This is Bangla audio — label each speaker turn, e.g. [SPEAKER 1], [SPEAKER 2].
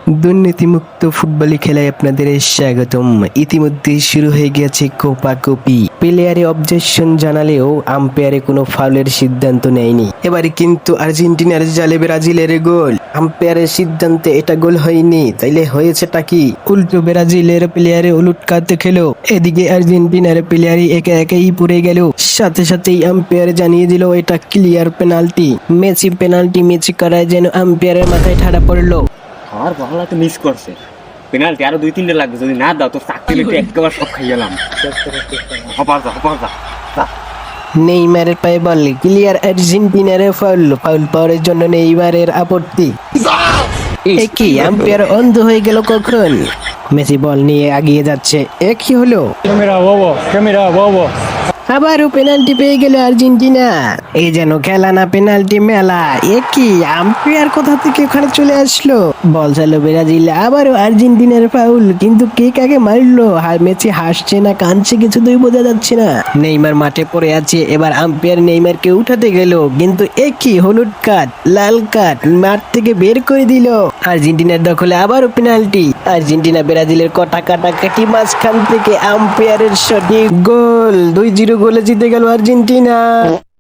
[SPEAKER 1] দুর্নীতিমুক্ত ফুটবলি খেলায় আপনাদের স্বাগতম। ইতিমধ্যে শুরু হয়ে গেছে কোপাকুপি। প্লেয়ারে অবজেকশন জানালেও আম্পায়ারে কোনো ফাউলের সিদ্ধান্ত নেয়নি। এবারে কিন্তু আর্জেন্টিনার জালে ব্রাজিলের গোল। আম্পায়ারের সিদ্ধান্তে এটা গোল হয়নি, তাইলে হয়েছেটা কি? উল্টো ব্রাজিলের প্লেয়ারে উলুট কাটতে খেলো, এদিকে আর্জেন্টিনার প্লেয়ারই একে একেই পড়ে গেল। সাথে সাথেই আম্পায়ার জানিয়ে দিল এটা clear penalty. Messi penalty miss করায় যেন আম্পায়ারের মাথায় ঠাড়া পড়লো।
[SPEAKER 2] আমার বাংলা তো মিস করছে পেনাল্টি, আরো 2-3টা লাগবে। যদি না দাও তো চাকরি একবার সব খাই গেলাম। হপার যা
[SPEAKER 1] নেইমারের পায়ে বল, ক্লিয়ার আর্জেন্টিনার ফাউল। ফাউল পাওয়ার জন্য নেইমারের আপত্তি। কি আম্পায়ার অন্ধ হয়ে গেল কখন? মেসি বল নিয়ে এগিয়ে যাচ্ছে, কি হলো?
[SPEAKER 3] Câmera, bobo.
[SPEAKER 1] আবারও পেনাল্টি পেয়ে গেল আর্জেন্টিনা। এই যেন খেলা না পেনাল্টি মেলা। কি আম্পায়ার কোথা থেকে ওখানে চলে আসলো? বল চালো ব্রাজিল, আবারও আর্জেন্টিনার ফাউল। কিন্তু কে কাকে মারলো? মেসি হাসছে না কাঁদছে কিছুতেই বোঝা যাচ্ছে না। নেইমার মাঠে পড়ে আছে, এবার আম্পায়ার নেইমারকে উঠাতে গেল, কিন্তু কি হলুদ কার্ড, লাল কার্ড, মাঠ থেকে বের করে দিল। আর্জেন্টিনার দখলে আবারও পেনাল্টি। আর্জেন্টিনা ব্রাজিলের কাটাকাটি, মাঝখান থেকে আম্পায়ারের সঠিক গোল। 2-0 গোলে জিতে গেল আর্জেন্টিনা।